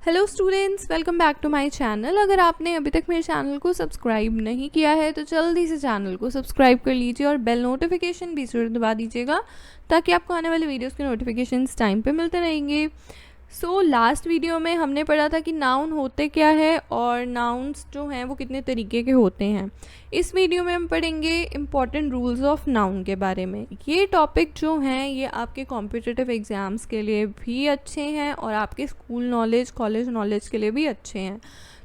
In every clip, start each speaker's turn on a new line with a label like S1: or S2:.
S1: Hello students, welcome back to my channel. अगर आपने अभी तक मेरे चैनल को सब्सक्राइब नहीं किया है तो जल्दी से चैनल को सब्सक्राइब कर लीजिए और बेल नोटिफिकेशन भी ज़रूर दबा दीजिएगा ताकि आपको आने वाले वीडियोस के नोटिफिकेशंस टाइम पे मिलते रहेंगे। लास्ट वीडियो में हमने पढ़ा था कि नाउन होते क्या है और नाउन्स जो हैं वो कितने तरीके के होते हैं। इस वीडियो में हम पढ़ेंगे इम्पॉर्टेंट रूल्स ऑफ नाउन के बारे में। ये टॉपिक जो हैं ये आपके कॉम्पिटिटिव एग्ज़ाम्स के लिए भी अच्छे हैं और आपके स्कूल नॉलेज, कॉलेज नॉलेज के लिए भी अच्छे हैं।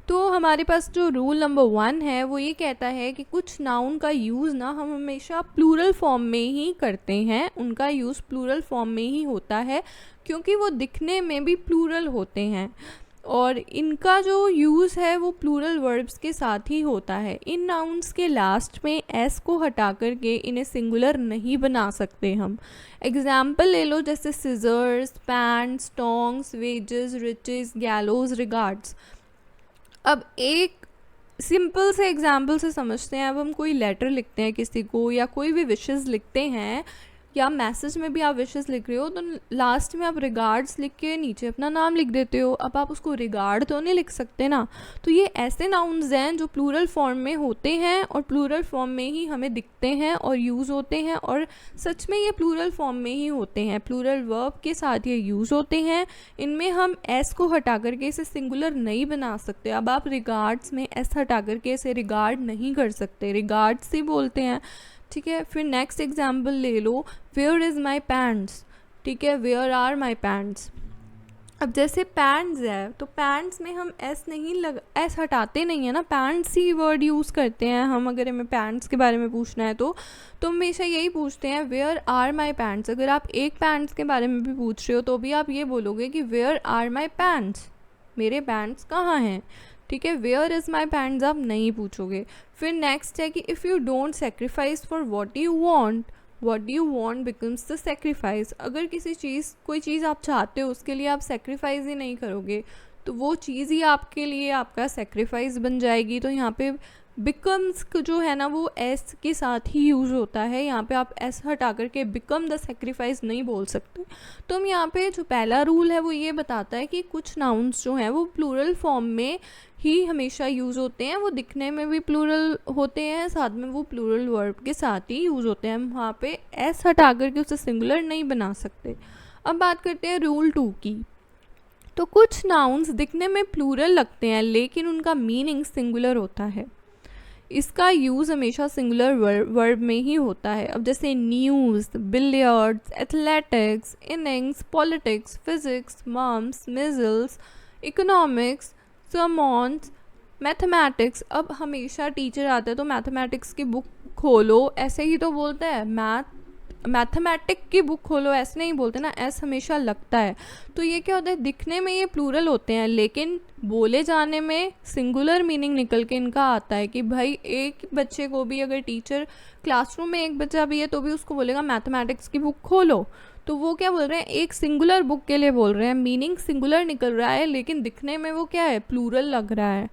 S1: तो हमारे पास जो रूल नंबर 1 है वो ये कहता है कि कुछ नाउन का यूज़ ना हम हमेशा प्लूरल फॉर्म में ही करते हैं, उनका यूज़ प्लूरल फॉर्म में ही होता है क्योंकि वो दिखने में भी प्लूरल होते हैं और इनका जो यूज़ है वो प्लूरल वर्ब्स के साथ ही होता है। इन नाउन्स के लास्ट में एस को हटा करके इन्हें सिंगुलर नहीं बना सकते हम। एग्जाम्पल ले लो, जैसे scissors, pants, tongs, wages, riches, gallows, regards. अब एक सिंपल से एग्जाम्पल से समझते हैं। अब हम कोई लेटर लिखते हैं किसी को या कोई भी विशेस लिखते हैं या मैसेज में भी आप विशेस लिख रहे हो तो लास्ट में आप रिगार्ड्स लिख के नीचे अपना नाम लिख देते हो। अब आप उसको रिगार्ड तो नहीं लिख सकते ना। तो ये ऐसे नाउन्स हैं जो प्लूरल फॉर्म में होते हैं और प्लूरल फॉर्म में ही हमें दिखते हैं और यूज़ होते हैं और सच में ये प्लूरल फॉर्म में ही होते हैं, प्लूरल वर्ब के साथ ये यूज़ होते हैं। इनमें हम एस को हटा करके इसे सिंगुलर नहीं बना सकते। अब आप रिगार्ड्स में एस हटा करके इसे रिगार्ड नहीं कर सकते, रिगार्ड्स ही बोलते हैं, ठीक है। फिर नेक्स्ट एग्जाम्पल ले लो, वेयर इज़ माई पैंट्स, ठीक है, वेयर आर माई पैंट्स। अब जैसे पैंट्स है तो पैंट्स में हम एस हटाते नहीं है ना, पैंट्स ही वर्ड यूज़ करते हैं हम। अगर हमें पैंट्स के बारे में पूछना है तो हमेशा यही पूछते हैं वेयर आर माई पैंट्स। अगर आप एक पैंट्स के बारे में भी पूछ रहे हो तो भी आप ये बोलोगे कि वेयर आर माई पैंट्स, मेरे पैंट्स कहाँ हैं, ठीक है। वेयर इज़ माई पैंट्स आप नहीं पूछोगे। फिर नेक्स्ट है कि if you don't sacrifice for what you want becomes the sacrifice. अगर कोई चीज़ आप चाहते हो उसके लिए आप सेक्रीफाइस ही नहीं करोगे तो वो चीज़ ही आपके लिए आपका सेक्रीफाइस बन जाएगी। तो यहाँ पे बिकम्स जो है ना वो एस के साथ ही यूज़ होता है। यहाँ पे आप एस हटा करके बिकम द सेक्रीफाइस नहीं बोल सकते। तो हम यहाँ पे जो पहला रूल है वो ये बताता है कि कुछ नाउन्स जो हैं वो प्लूरल फॉर्म में ही हमेशा यूज़ होते हैं, वो दिखने में भी प्लूरल होते हैं, साथ में वो प्लूरल वर्ब के साथ ही यूज़ होते हैं। हम वहाँ पे एस हटा करके उसे सिंगुलर नहीं बना सकते। अब बात करते हैं रूल 2 की। तो कुछ नाउन्स दिखने में प्लूरल लगते हैं लेकिन उनका मीनिंग सिंगुलर होता है। इसका यूज़ हमेशा सिंगुलर वर्ब में ही होता है। अब जैसे news, billiards, athletics, innings, politics, physics, mumps, measles, economics, summons, mathematics. अब हमेशा टीचर आता है तो मैथमेटिक्स की बुक खोलो ऐसे ही तो बोलते हैं, मैथमेटिक की बुक खोलो ऐसे नहीं बोलते ना, एस हमेशा लगता है। तो ये क्या होता है, दिखने में ये प्लूरल होते हैं लेकिन बोले जाने में सिंगुलर मीनिंग निकल के इनका आता है कि भाई एक बच्चे को भी अगर टीचर क्लासरूम में एक बच्चा भी है तो भी उसको बोलेगा मैथमेटिक्स की बुक खोलो, तो वो क्या बोल रहे हैं, एक सिंगुलर बुक के लिए बोल रहे हैं, मीनिंग सिंगुलर निकल रहा है लेकिन दिखने में वो क्या है, प्लूरल लग रहा है,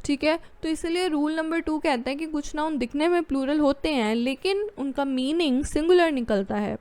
S1: ठीक है। तो इसलिए रूल नंबर 2 कहता है कि कुछ नाउन दिखने में प्लूरल होते हैं लेकिन उनका मीनिंग सिंगुलर निकलता है।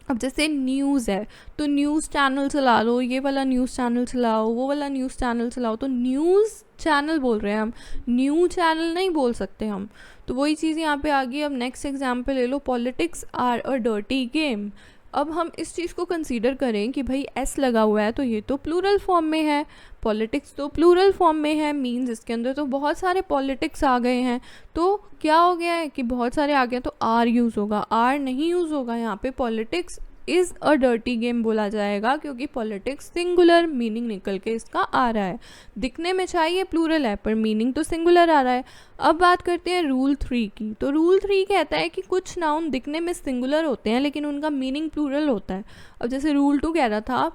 S1: अब जैसे न्यूज़ है तो न्यूज़ चैनल चला लो, ये वाला न्यूज़ चैनल चलाओ, वो वाला न्यूज़ चैनल चलाओ, तो न्यूज़ चैनल बोल रहे हैं हम, न्यू चैनल नहीं बोल सकते हम। तो वही चीज़ यहाँ पे आ गई। अब नेक्स्ट एग्जाम्पल ले लो, politics are a dirty game. अब हम इस चीज़ को कंसीडर करें कि भाई एस लगा हुआ है तो ये तो प्लूरल फॉर्म में है, पॉलिटिक्स तो प्लूरल फॉर्म में है, मीन्स इसके अंदर तो बहुत सारे पॉलिटिक्स आ गए हैं। तो क्या हो गया है कि बहुत सारे आ गए तो आर यूज़ होगा, आर नहीं यूज़ होगा। यहाँ पे politics is a dirty game बोला जाएगा क्योंकि पॉलिटिक्स सिंगुलर मीनिंग निकल के इसका आ रहा है। दिखने में चाहिए प्लूरल है पर मीनिंग तो सिंगुलर आ रहा है। अब बात करते हैं रूल 3 की। तो रूल 3 कहता है कि कुछ नाउन दिखने में सिंगुलर होते हैं लेकिन उनका मीनिंग प्लूरल होता है। अब जैसे रूल 2 कह रहा था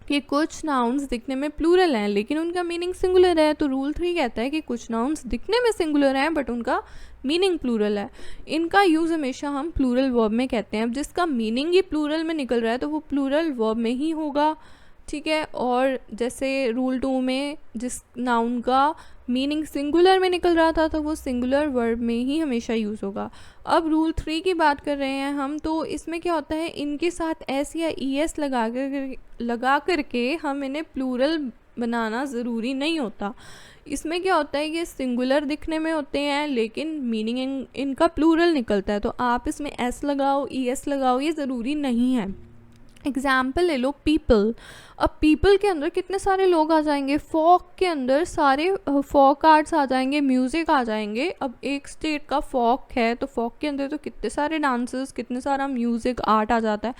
S1: कि कुछ नाउन्स दिखने में प्लूरल हैं लेकिन उनका मीनिंग सिंगुलर है, तो रूल 3 कहता है कि कुछ नाउन्स दिखने में सिंगुलर हैं बट उनका मीनिंग प्लूरल है। इनका यूज़ हमेशा हम प्लूरल वर्ब में कहते हैं। अब जिसका मीनिंग ही प्लूरल में निकल रहा है तो वो प्लूरल वर्ब में ही होगा, ठीक है। और जैसे रूल 2 में जिस नाउन का मीनिंग सिंगुलर में निकल रहा था तो वो सिंगुलर वर्ब में ही हमेशा यूज़ होगा। अब रूल 3 की बात कर रहे हैं हम, तो इसमें क्या होता है, इनके साथ एस या ई एस लगा करके हम इन्हें प्लूरल बनाना ज़रूरी नहीं होता। इसमें क्या होता है, ये सिंगुलर दिखने में होते हैं लेकिन मीनिंग इनका प्लूरल निकलता है, तो आप इसमें एस लगाओ, ई एस लगाओ, ये ज़रूरी नहीं है। एग्जाम्पल ले लो पीपल। अब पीपल के अंदर कितने सारे लोग आ जाएंगे, फॉक के अंदर सारे फॉक आर्ट्स आ जाएंगे, म्यूज़िक आ जाएंगे। अब एक स्टेट का फॉक है तो फॉक के अंदर तो कितने सारे डांसेस, कितने सारा म्यूज़िक आर्ट आ जाता है।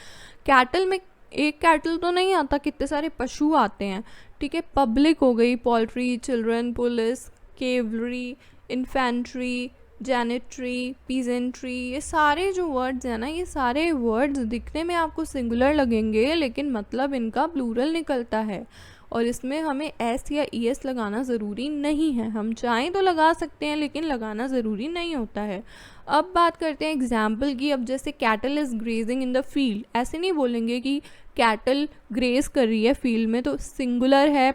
S1: कैटल में एक कैटल तो नहीं आता, कितने सारे पशु आते हैं, ठीक है। पब्लिक हो गई, poultry, children, police, cavalry, infantry, gentry, peasantry, ये सारे जो वर्ड्स हैं ना, ये सारे वर्ड्स दिखने में आपको सिंगुलर लगेंगे लेकिन मतलब इनका प्लूरल निकलता है, और इसमें हमें एस या ई एस लगाना ज़रूरी नहीं है। हम चाहें तो लगा सकते हैं लेकिन लगाना ज़रूरी नहीं होता है। अब बात करते हैं एग्जाम्पल की। अब जैसे cattle is grazing in the field, ऐसे नहीं बोलेंगे कि कैटल ग्रेज कर रही है फील्ड में, तो सिंगुलर है,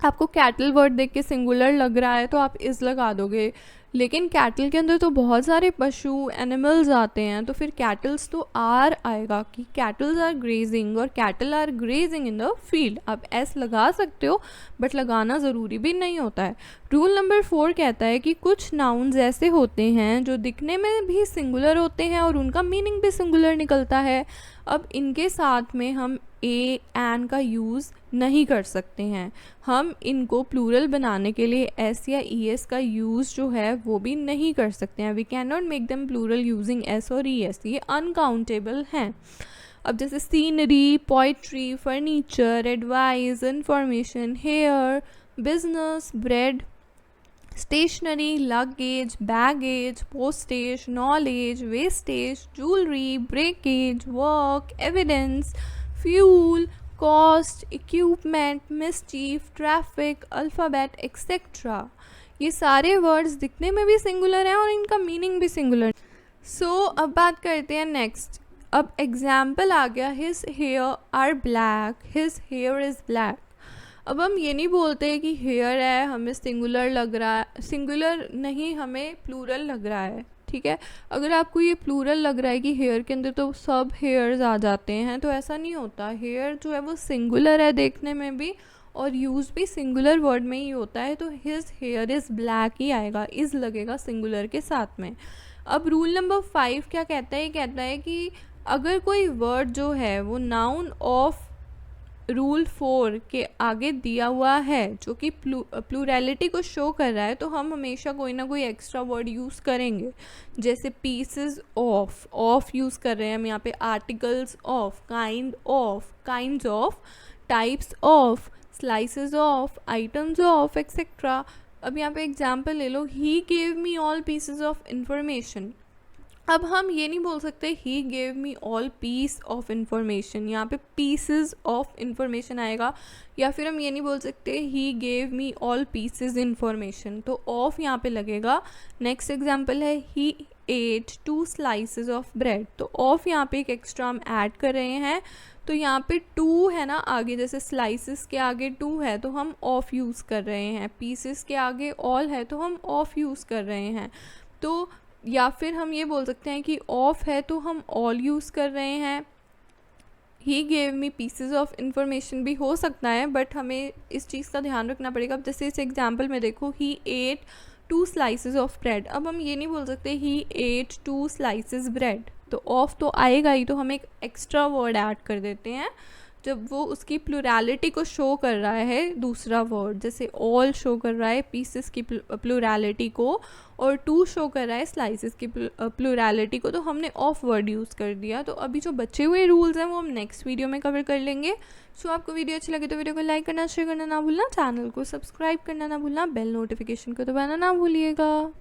S1: आपको कैटल वर्ड देख के सिंगुलर लग रहा है तो आप इस लगा दोगे, लेकिन कैटल के अंदर तो बहुत सारे पशु एनिमल्स आते हैं, तो फिर कैटल्स तो आर आएगा कि कैटल्स आर ग्रेजिंग और cattle are grazing in the field. आप एस लगा सकते हो बट लगाना ज़रूरी भी नहीं होता है। रूल नंबर 4 कहता है कि कुछ नाउन्स ऐसे होते हैं जो दिखने में भी सिंगुलर होते हैं और उनका मीनिंग भी सिंगुलर निकलता है। अब इनके साथ में हम ए एन का यूज़ नहीं कर सकते हैं, हम इनको प्लूरल बनाने के लिए एस या ई एस का यूज़ जो है वो भी नहीं कर सकते हैं। We can not make them plural using S और ई एस, ये अनकाउंटेबल हैं। अब जैसे scenery, poetry, furniture, advice, information, hair, business, bread, stationery, luggage, baggage, postage, knowledge, wastage, jewellery, breakage, work, evidence, fuel, cost, equipment, mischief, traffic, alphabet, etcetera, ये सारे words दिखने में भी सिंगुलर हैं और इनका मीनिंग भी सिंगुलर। अब बात करते हैं नेक्स्ट। अब एग्जाम्पल आ गया, his hair are black, his hair is black. अब हम ये नहीं बोलते कि हेयर है हमें सिंगुलर लग रहा है, सिंगुलर नहीं, हमें प्लूरल लग रहा है, ठीक है। अगर आपको ये प्लूरल लग रहा है कि हेयर के अंदर तो सब हेयर्स आ जाते हैं, तो ऐसा नहीं होता। हेयर जो है वो सिंगुलर है देखने में भी और यूज़ भी सिंगुलर वर्ड में ही होता है, तो हिज हेयर इज़ ब्लैक ही आएगा, इज़ लगेगा सिंगुलर के साथ में। अब रूल नंबर 5 क्या कहता है, कहता है कि अगर कोई वर्ड जो है वो नाउन ऑफ रूल 4 के आगे दिया हुआ है जो कि प्लूरैलिटी को शो कर रहा है, तो हम हमेशा कोई ना कोई एक्स्ट्रा वर्ड यूज़ करेंगे। जैसे पीसेस ऑफ यूज़ कर रहे हैं हम यहाँ पे, articles of, kind of, kinds of, types of, slices of, items of, etcetera. अब यहाँ पे एग्जाम्पल ले लो, he gave me all pieces of information. अब हम ये नहीं बोल सकते he gave me all piece of information, यहाँ पे पीसेस ऑफ इंफॉर्मेशन आएगा, या फिर हम ये नहीं बोल सकते he gave me all pieces information, तो ऑफ यहाँ पे लगेगा। नेक्स्ट एग्जांपल है ही एट 2 स्लाइसेस ऑफ ब्रेड, तो ऑफ यहाँ पे एक एक्स्ट्रा हम ऐड कर रहे हैं, तो यहाँ पे 2 है ना आगे, जैसे स्लाइसेस के आगे 2 है तो हम ऑफ यूज़ कर रहे हैं, पीसेस के आगे ऑल है तो हम ऑफ यूज़ कर रहे हैं। तो या फिर हम ये बोल सकते हैं कि ऑफ है तो हम ऑल यूज़ कर रहे हैं। ही gave me pieces of information भी हो सकता है, बट हमें इस चीज़ का ध्यान रखना पड़ेगा। अब जैसे इस एग्जांपल में देखो, ही एट 2 स्लाइसेस ऑफ ब्रेड, अब हम ये नहीं बोल सकते ही एट 2 स्लाइसेस ब्रेड, तो ऑफ तो आएगा ही, तो हम एक एक्स्ट्रा वर्ड ऐड कर देते हैं जब वो उसकी प्लूरैलिटी को शो कर रहा है दूसरा वर्ड। जैसे ऑल शो कर रहा है पीसेस की प्लूरैलिटी को और 2 शो कर रहा है स्लाइसेस की प्लूरैलिटी को, तो हमने ऑफ वर्ड यूज़ कर दिया। तो अभी जो बचे हुए रूल्स हैं वो हम नेक्स्ट वीडियो में कवर कर लेंगे। सो आपको वीडियो अच्छी लगे तो वीडियो को लाइक करना, शेयर करना ना भूलना, चैनल को सब्सक्राइब करना ना भूलना, बेल नोटिफिकेशन को दबाना ना भूलिएगा।